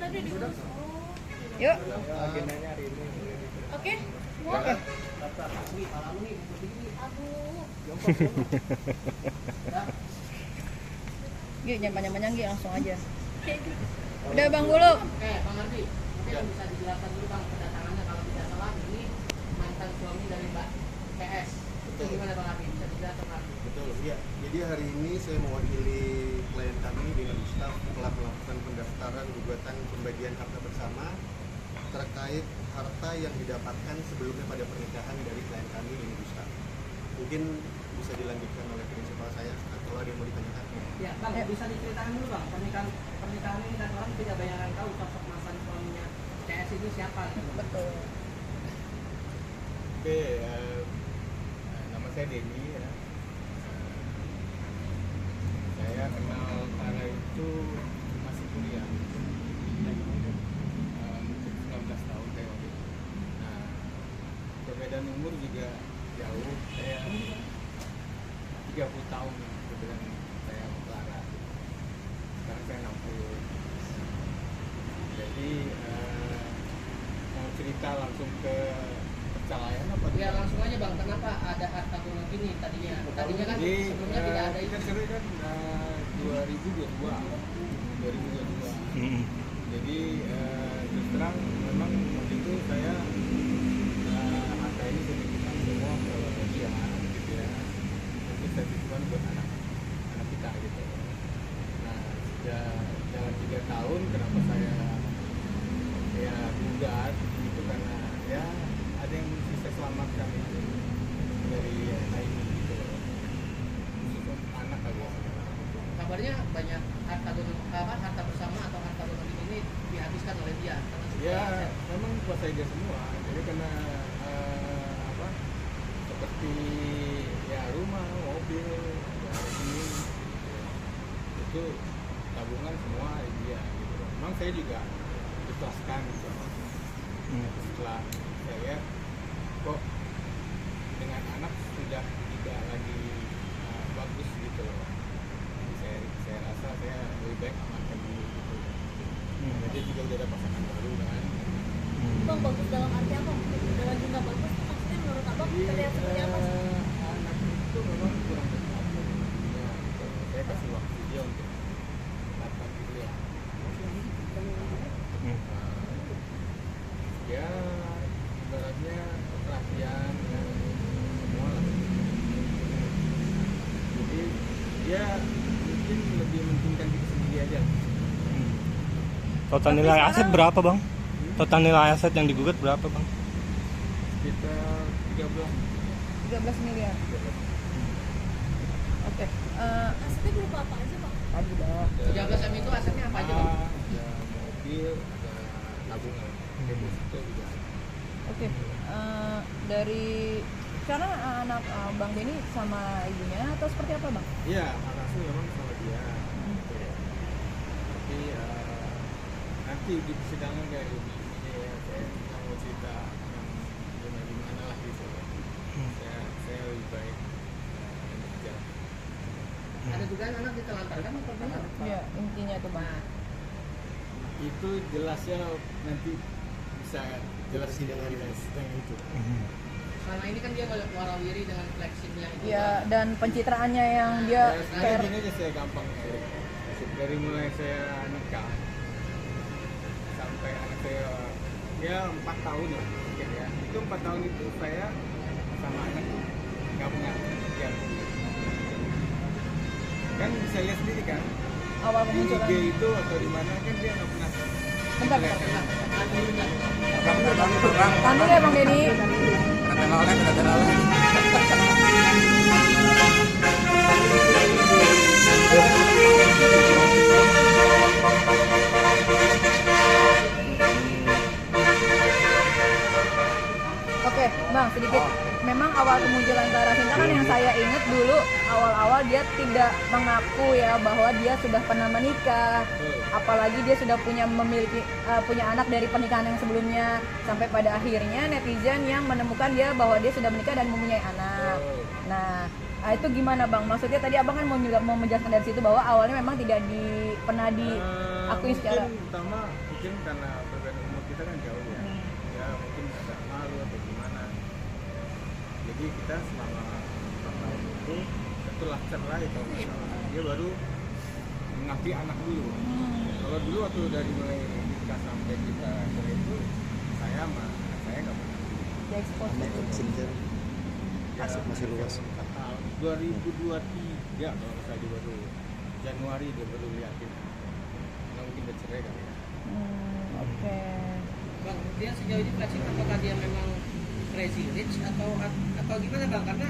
tadi diurus. Yuk. Agendanya hari ini. Oke. Oke. Gi, jangan panjang-panjang Gi, langsung aja. Udah Bang Gulu. Bang Ardi, mungkin bisa dijelaskan dulu Bang kedatangannya kalau tidak salah ini mantan suami dari Mbak PS. Itu gimana Bang Ardi? Bisa dijelaskan Bang? Betul, iya. Jadi hari ini saya mewakili klien kami dengan staf telah melakukan pendaftaran gugatan pembagian harta bersama terkait harta yang didapatkan sebelumnya pada pernikahan dari klien kami ini Gustaf. Mungkin bisa dilanjutkan oleh prinsipal saya atau ada yang mau ditanyakan. Ya Bang, bisa diceritakan dulu Bang pernikahan ini dan orang tidak banyak tahu sosok mantan suaminya PS ini siapa? Betul. Oke, nama saya Denny ya. Saya kenal Tara itu masih kuliah, mungkin 19 tahun saya waktu itu. Nah, perbedaan umur juga jauh. Saya 30 tahun perbedaan saya sama Clara. Sekarang saya 60. Jadi mau cerita langsung ke perceraian apa? Ya langsung aja Bang, kenapa ada harta gonok ini tadinya? Tadinya kan Jadi, sebelumnya tidak ada kita itu. cerai kan 2022. Jadi terus terang memang waktu itu saya harta ini saya titipkan semua ke dia gitu ya. Untuk saya titipkan buat anak kita gitu. Nah sudah jalan 3 tahun kenapa saya ya gugat itu karena ya ada yang mesti saya selamatkan itu dari ini gitu. Khusus anak kali ya. Kabarnya banyak harta bersama atau harta gonok ini dihabiskan oleh dia. Karena Ya, memang kuasai dia semua. Jadi karena seperti ya rumah, mobil, ya, ini itu tabungan semua dia. Gitu. Memang saya juga ikhlaskan gitu. Setelah saya lihat kok dengan anak sudah tidak lagi bagus gitu loh. Saya rasa saya lebih baik amankan dulu gitu. Nah, dia juga udah ada pasangan baru kan. Bang, bagus dalam arti apa? Udah lagi nggak bagus tuh maksudnya menurut abang terlihat seperti apa sih? Anak itu memang kurang tepat. Ya, saya kasih waktu dia untuk dapat gitu ya. Ya, ibaratnya perhatian ya, semua lah. Jadi dia mungkin lebih mementingkan diri sendiri aja. Total nilai aset berapa bang? Total nilai aset yang digugat berapa bang? Sekitar 13 miliar. Oke. Asetnya berupa apa aja Bang? Tadi dah. 13 M itu asetnya apa aja Bang? Ada mobil, ada tabungan, deposito juga. Oke. Dari sekarang anak Bang Denny sama ibunya atau seperti apa bang? Iya, makasih memang sama dia. Gitu ya. Tapi nanti di persidangan kayak ini ya, saya nggak mau cerita yang gimana lah gitu. Saya lebih baik kerja. Ada dugaan anak ditelantarkan atau gimana? Iya, intinya itu bang. Nah, Itu jelasnya nanti bisa jelas di dalam sidang itu. selama ini kan dia warawiri dengan flexingnya itu. Iya, Bang. dan pencitraannya yang dia Sekarang gini aja saya gampang ya. Dari mulai saya nikah sampai anak saya ya 4 tahun lah mungkin ya. Itu 4 tahun itu saya sama anak nggak punya kerjaan. Kan bisa lihat sendiri kan awal di kemunculan. IG itu atau di mana kan dia nggak pernah. Bentar. Bang, Tahan dulu ya bang Denny. Oke, bang sedikit. Memang awal kemunculan Clara Sinta kan yang saya ingat dulu awal-awal dia tidak mengaku ya bahwa dia sudah pernah menikah, apalagi dia sudah punya anak dari pernikahan yang sebelumnya, sampai pada akhirnya netizen yang menemukan dia bahwa dia sudah menikah dan mempunyai anak. Nah, itu gimana bang? Maksudnya tadi abang kan mau menjelaskan dari situ bahwa awalnya memang tidak pernah diakui secara. Mungkin pertama mungkin karena perbedaan umur kita kan jauh ya. Ya mungkin agak malu atau gimana. Jadi kita selama 4 tahun itu setelah cerai kalau nggak salah, dia baru mengakui anak dulu. Kalau dulu waktu dari mulai nikah sampai kita cerai itu saya nggak pernah. Dia expose Anak gitu. kecil kan. Ya, Masih luas. 4 tahun. 2023 kalau nggak salah dia baru Januari dia baru liatin. Nah, mungkin udah cerai kali ya. Oke. Bang, dia sejauh ini flexing apakah dia memang crazy rich atau gimana bang? Karena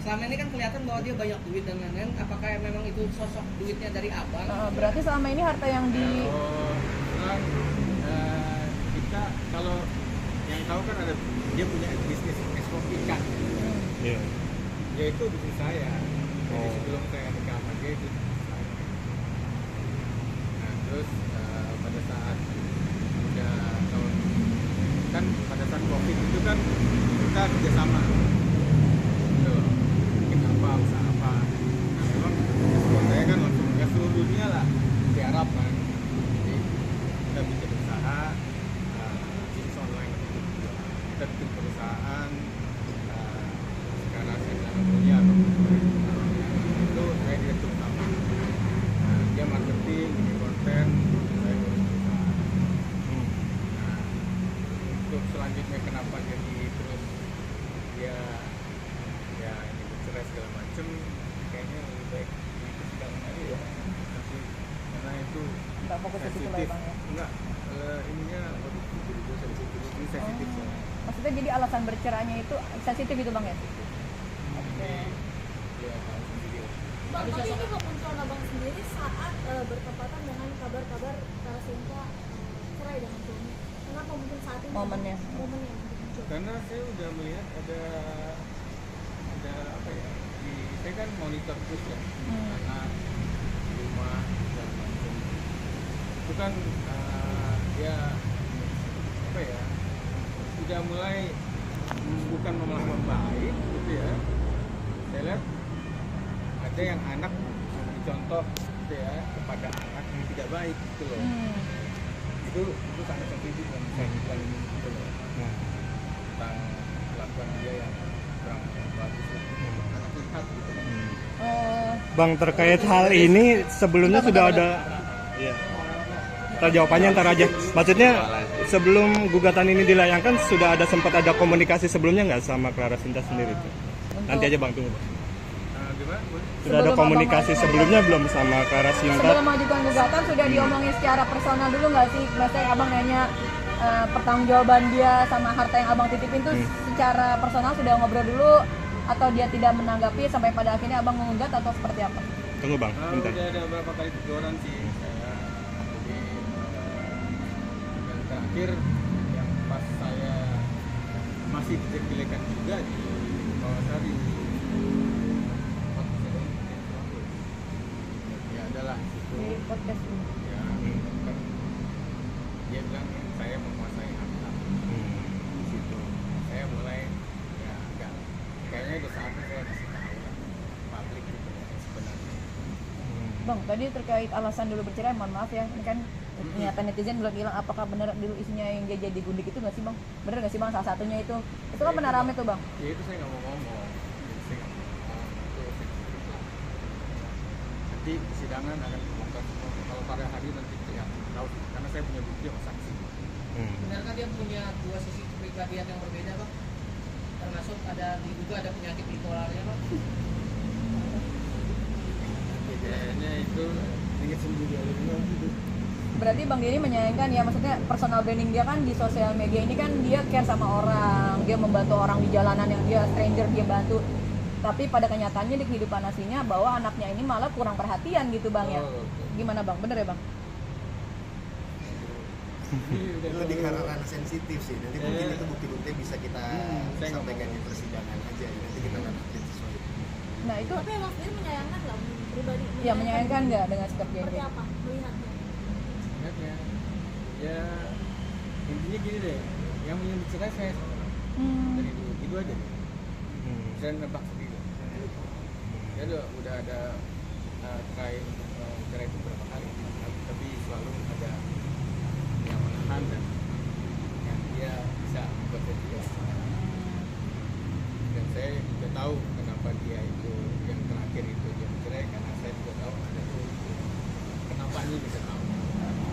selama ini kan kelihatan bahwa dia banyak duit dan lain-lain. Apakah memang itu sosok duitnya dari abang? Berarti selama ini harta yang di Kalau sekarang kita kalau yang tahu kan ada dia punya bisnis ekspor ikan. Iya. Ya itu bisnis saya. Jadi Oh. sebelum saya nikah sama dia itu bisnis saya. Nah terus pada saat udah tahun kan pada saat COVID itu kan kita kerjasama. Gitu. Mungkin apa usaha apa. Nah memang ekspor saya kan langsung ya seluruh dunia lah di Arab kan. Jadi kita bikin usaha bisnis online itu juga. Kita bikin perusahaan karena saya dalam dunia itu saya direktur utama. Nah, dia marketing, bikin konten, saya urus perusahaan. Nah, untuk selanjutnya kenapa jadi terus dia ya ini bercerai segala macem, kayaknya lebih baik di persidangan aja ya. Nanti karena itu nggak fokus ke situ lah ya, sensitif. bang ya. Enggak, ininya waduh itu sensitif. Ini sensitif soalnya. Maksudnya jadi alasan bercerainya itu sensitif itu bang ya? Oke. Ya harus sendiri. Bang, tapi ini kemunculan abang sendiri saat bertepatan dengan kabar-kabar Sinta cerai dengan suami. Kenapa mungkin saat ini Momennya. momennya untuk muncul? Karena saya udah melihat ada apa ya saya kan monitor terus ya anak di rumah dan macam itu kan ya apa ya sudah mulai bukan malah membaik gitu ya. Saya lihat ada yang anak dicontoh gitu ya kepada anak yang tidak baik gitu loh. Itu sangat sensitif dan saya paling gitu loh tentang kelakuan dia yang kurang bagus anak lihat gitu. Bang, terkait hal ini sebelumnya sudah ada. Iya. Ntar jawabannya ntar aja. Maksudnya sebelum gugatan ini dilayangkan sudah ada sempat ada komunikasi sebelumnya nggak sama Clara Sinta sendiri tuh? Nanti aja bang, tunggu. Gimana? Sudah ada Sebelum komunikasi abang- sebelumnya belum sama Clara Sinta? Sebelum mengajukan gugatan sudah diomongin secara personal dulu nggak sih? Maksudnya abang nanya pertanggungjawaban dia sama harta yang abang titipin tuh secara personal sudah ngobrol dulu atau dia tidak menanggapi sampai pada akhirnya abang menggugat atau seperti apa? Tunggu bang, bentar. Udah ada beberapa kali teguran sih saya. Jadi yang terakhir yang pas saya masih dijelekan juga di bawah sari ya adalah situ Di podcast ini. ya kan dia bilang saya menguasai harta di situ saya mulai ya agak kayaknya udah saatnya saya kasih tahu lah publik gitu ya sebenarnya. Bang, tadi terkait alasan dulu bercerai, mohon maaf ya, ini kan niatan netizen bilang apakah benar dulu isinya yang dia jadi gundik itu nggak sih bang? Bener nggak sih bang salah satunya itu kan benar rame tuh bang? Ya itu saya nggak mau ngomong. Jadi saya nggak mau ngomong. Itu sensitif lah. Nanti persidangan akan terbuka semua. Kalau pada hari nanti ya tahu karena saya punya bukti sama saksi. Benarkah dia punya dua sisi kepribadian yang berbeda bang? Termasuk ada diduga ada penyakit bipolarnya bang? Kayaknya itu ingin sendiri oleh beliau gitu. Berarti Bang Denny menyayangkan ya, maksudnya personal branding dia kan di sosial media ini kan dia care sama orang, dia membantu orang di jalanan yang dia stranger dia bantu. Tapi pada kenyataannya di kehidupan aslinya bahwa anaknya ini malah kurang perhatian gitu bang ya. Gimana bang? Bener ya bang? Itu lebih karena ranah sensitif sih. Nanti mungkin itu bukti-bukti bisa kita sampaikan di persidangan aja. Nanti kita akan update sesuai itu. Nah itu Tapi emang sendiri menyayangkan nggak pribadi? ya menyayangkan nggak dengan sikap dia? Seperti apa melihatnya? Ingatnya, ya intinya gini deh, yang menyebut cerai saya dari dulu, itu aja deh. Saya nebak sendiri. Ya udah ada cerai itu berapa kali, tapi selalu ada yang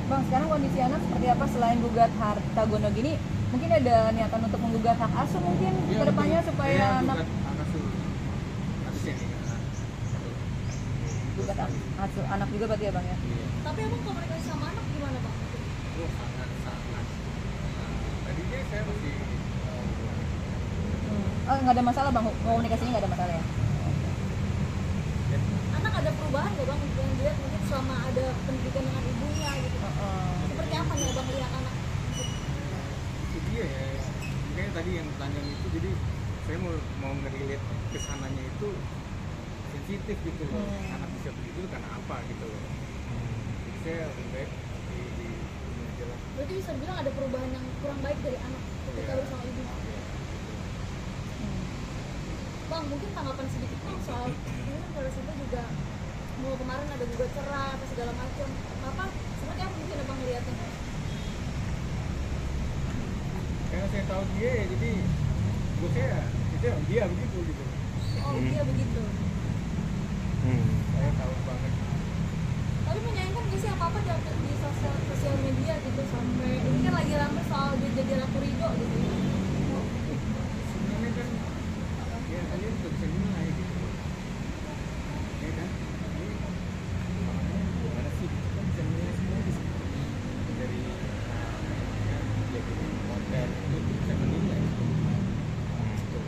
Bang, sekarang kondisi anak seperti apa selain gugat harta gono gini? Mungkin ada niatan untuk menggugat hak asuh mungkin Iya, kedepannya betul. supaya Saya anak gugat hak asuh. Harusnya nih. gugat hak asuh anak juga berarti ya bang ya? Iya. Tapi abang komunikasi sama anak gimana bang? Oh, sangat. Tadinya saya masih Oh nggak ada masalah bang, komunikasinya nggak ada masalah ya? Anak ada perubahan nggak bang yang dilihat mungkin selama ada pendidikan dengan ibunya gitu? Seperti apa nih abang lihat anak? itu dia ya. Makanya tadi yang pertanyaan itu, jadi saya mau nge-relate kesananya itu sensitif gitu loh. Anak bisa begitu karena apa gitu loh. Jadi saya lebih baik di ini aja lah. Berarti bisa bilang ada perubahan yang kurang baik dari anak ketika Iya. bersama ibu. Iya. Bang, mungkin tanggapan sedikit bang soal ini kan kalau Sinta juga mau kemarin ada gugat cerai apa segala macam. Apa seperti apa mungkin abang ngeliatnya? Karena saya tahu dia ya, jadi buat saya itu dia begitu gitu. Oh dia begitu. Saya tahu banget. Tapi menyayangkan gak sih apa-apa di sosial media gitu sampai ini kan lagi rame soal dia jadi ratu Rido gitu. Sebenarnya kan ya kalian juga bisa nilai gitu. Ya kan? Ini makanya gimana sih kita bisa nilai semua di situ. Dari jadi konten itu bisa menilai. Gitu.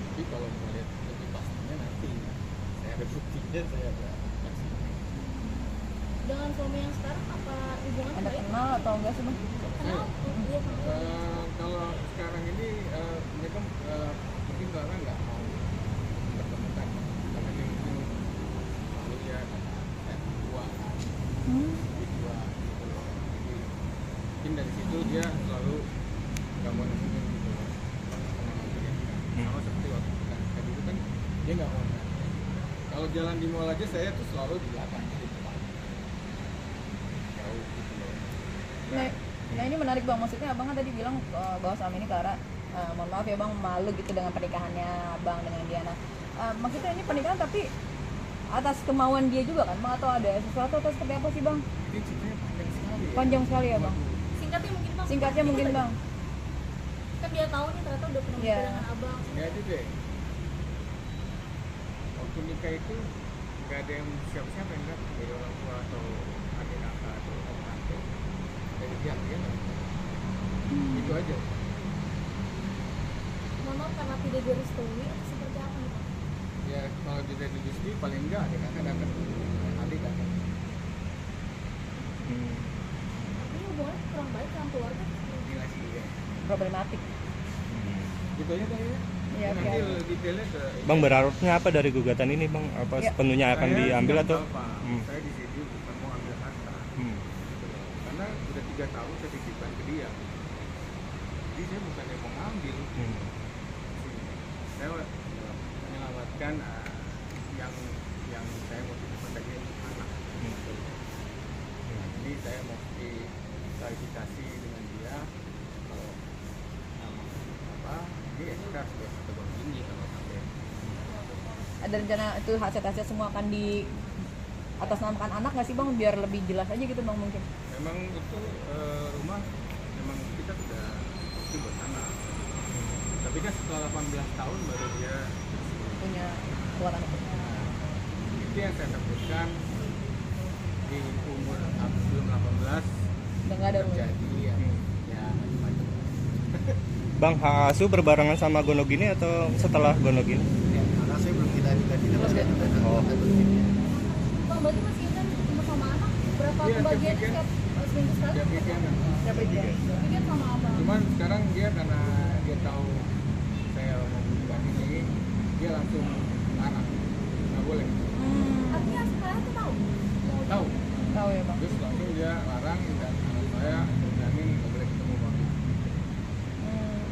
Tapi kalau mau lihat lebih pastinya nanti saya ada buktinya, saya ada saksi. Dengan suami yang sekarang apa hubungannya Ada baik? kenal atau enggak sih bang? Kenal? Iya. Kalau sekarang ini mereka mungkin karena nggak mau bertemukan karena dia mungkin lalu dia dua gitu loh. Jadi mungkin dari situ dia selalu nggak mau nemuin gitu loh. Sama seperti waktu kita dulu kan dia nggak mau. Kalau jalan di mall aja saya tuh selalu di belakang di depan. Jauh gitu loh. Nah ini menarik bang, maksudnya abang kan tadi bilang bahwa selama ini Clara, mohon maaf ya bang, malu gitu dengan pernikahannya abang dengan Diana. Maksudnya ini pernikahan tapi atas kemauan dia juga kan bang, atau ada sesuatu atau seperti apa sih bang? Ini ceritanya panjang sekali ya. Panjang sekali ya bang. Singkatnya mungkin bang. Singkatnya mungkin bang. Kan dia tahu nih ternyata udah pernah Iya. nikah dengan abang. Nggak juga ya. Waktu nikah itu nggak ada yang siapa-siapa yang datang dari orang tua atau adik kakak atau om tante dari pihak dia nggak. Itu aja. Mohon maaf karena tidak direstui atau seperti apa nih? Ya kalau tidak direstui paling enggak adik kakak datang, adik datang. Ini hubungannya kurang baik dengan keluarga. Gila sih ya. Problematik. Gitu aja tadi ya. Iya, Nanti oke. detailnya ke. Bang, berharapnya apa dari gugatan ini bang? Apa Ya. sepenuhnya akan Saya diambil tidak atau? tahu, Pak. Saya di sini bukan mau ambil harta. Hmm. Gitu loh. Karena udah 3 tahun saya titipkan ke dia. Jadi saya bukan yang mau ngambil. Saya menyelamatkan yang saya mau titipkan tadi anak. Nah, ini saya mau klarifikasi dengan dia kalau apa ini kita sudah ketemu ini kalau sampai Ada rencana itu hasil-hasil semua akan di atas namakan anak nggak sih bang, biar lebih jelas aja gitu bang mungkin? memang itu rumah memang kita sudah itu buat anak. Tapi kan setelah 18 tahun baru dia Punya buat anak. itu yang saya takutkan di umur belum 18 Udah nggak ada rumah. terjadi ya macam-macam. Bang, hak asuh berbarengan sama Gono gini atau setelah Gono gini? Karena saya belum kita tidak Oke. Oh. Bang, berarti Mas Intan ketemu sama anak berapa Iya, pembagiannya tiap setiap seminggu sekali? Dia pikir Siapa itu? Bikin sama abang. cuman sekarang dia karena dia tahu saya mau bukan ini dia langsung larang nggak boleh Artinya sekarang tuh tahu. tahu Tahu ya bang. terus langsung dia larang dan anak saya berjamin nggak boleh ketemu mami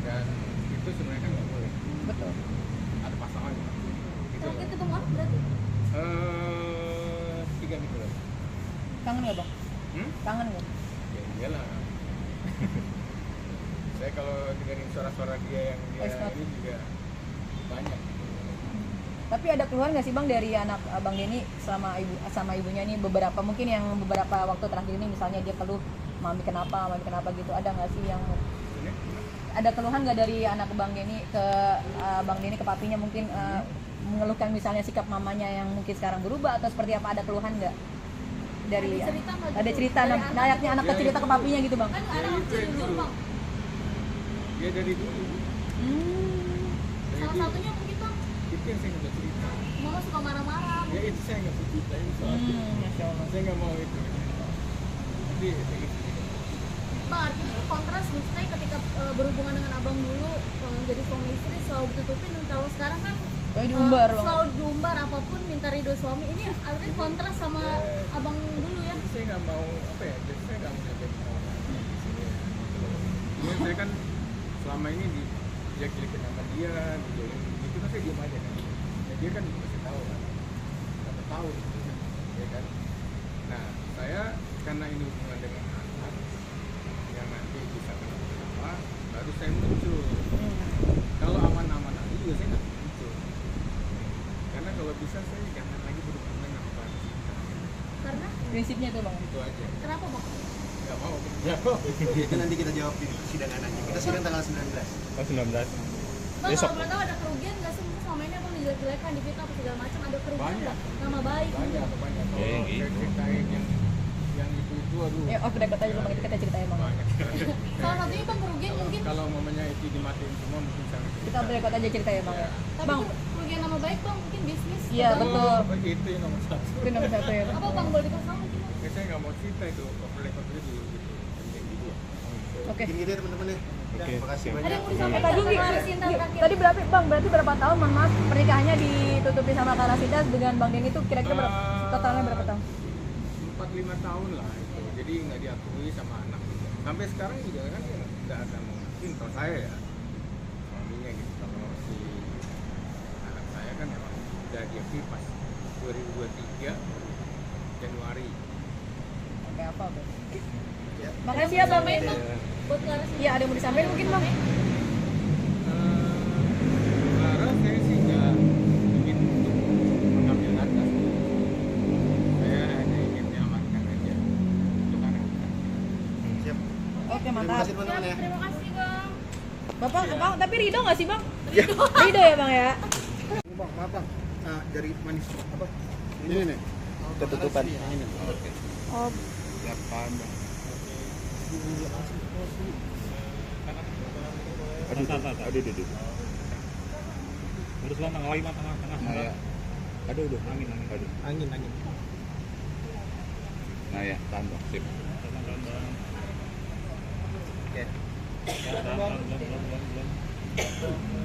dan itu sebenarnya kan nggak boleh Betul. ada pasangan gitu Terakhir ketemu anak berarti? 3 minggu lalu Kangen nggak bang? Kangen nggak? ya iyalah saya kalau dengerin suara-suara dia yang dia Voice note. ini juga banyak Tapi ada keluhan nggak sih bang dari anak Bang Denny sama ibunya ini beberapa waktu terakhir ini misalnya dia keluh mami kenapa gitu, ada nggak sih yang ada keluhan nggak dari anak Bang Denny ke Bang Denny ke papinya mungkin mengeluhkan misalnya sikap mamanya yang mungkin sekarang berubah atau seperti apa, ada keluhan nggak dari Ada cerita nggak gitu? Dari layaknya anak cerita ke papinya gitu bang? Kan anak kecil dulu bang. Dia dari dulu. Salah satunya mungkin bang, Itu yang saya nggak cerita. mama suka marah-marah. Ya itu saya nggak mau cerita ini soalnya. Masya Allah. Saya nggak mau itu. Jadi saya gitu. Bang, artinya itu kontras maksudnya ketika berhubungan dengan abang dulu jadi suami istri selalu ditutupin, kalau sekarang kan Diumbar bang. selalu diumbar apapun minta ridho suami. Ini artinya kontras sama abang dulu ya. Saya nggak mau apa ya? Jadi saya nggak mau nyampein orang di sini. Ini saya kan selama ini dijelekin sama dia, itu kan saya diam aja kan. Ya, dia kan masih tahu kan, berapa tahun, ya kan. Nah saya karena ini hubungan dengan anak yang nanti bisa kenapa, baru saya muncul. Kalau aman-aman aja juga saya nggak muncul. Karena kalau bisa saya jangan lagi berhubungan dengan orang kita. Karena Prinsipnya tuh bang. Itu aja. kenapa bang? Nggak mau. Itu nanti kita jawab di persidangan aja. Kita sidang tanggal 19. Oh, 19. Bang, Besok. kalau boleh tahu ada kerugian nggak sih? Mungkin selama ini abang dijelek-jelekan, difitnah apa segala macam, ada kerugian Banyak. nggak? Nama baik Banyak. Kalau Ya, saya ceritain yang itu aduh. Ya, off the record aja bang, kita ceritain bang. Banyak. Salah satunya bang kerugian mungkin, Kalau mamanya itu dimatiin semua mungkin saya Kita off the record aja cerita ya bang. Ya. tapi Bang, kerugian nama baik bang, mungkin bisnis. Iya, atau- betul. Itu yang nomor satu. Itu nomor 1 ya bang. Apa bang boleh dikasih tahu mungkin bang? Ya, saya nggak mau cerita itu off record dulu gitu. Penting gitu. Oke. Mungkin gitu ya teman-teman ya. Terima kasih Ada banyak. yang mau disampaikan Tadi sama Sinta terakhir? tadi berapa tahun mohon maaf pernikahannya ditutupi sama Kak Rasida dengan Bang Denny itu kira-kira berapa totalnya berapa tahun? 4-5 tahun lah itu. Jadi nggak diakui sama anak juga. Sampai sekarang juga kan ya nggak ada mau ngakuin kalau saya ya suaminya gitu. Kalau si anak saya kan memang udah diakui pas 2023 Januari. Kayak apa bang? Ya. Makasih ya bang. Bang, buat Clara Sinta. Iya ada yang mau disampaikan mungkin bang? Clara saya sih nggak ingin untuk mengambil atas. Saya hanya ingin menyelamatkan aja untuk anak kita. Siap. Oke Terima mantap. kasih teman-teman ya. Terima kasih bang. Bapak tapi Ridho nggak sih bang? Ridho ya bang ya? Bang, maaf bang. Nah, dari manis apa? Ini nih. Ketutupan. Ini. Oh Ya pandang. Aduh. Terus lah lagi tengah. Nah, ya. Aduh, angin. Aduh. Angin. Nah ya, tambah sip. Oke. Belum.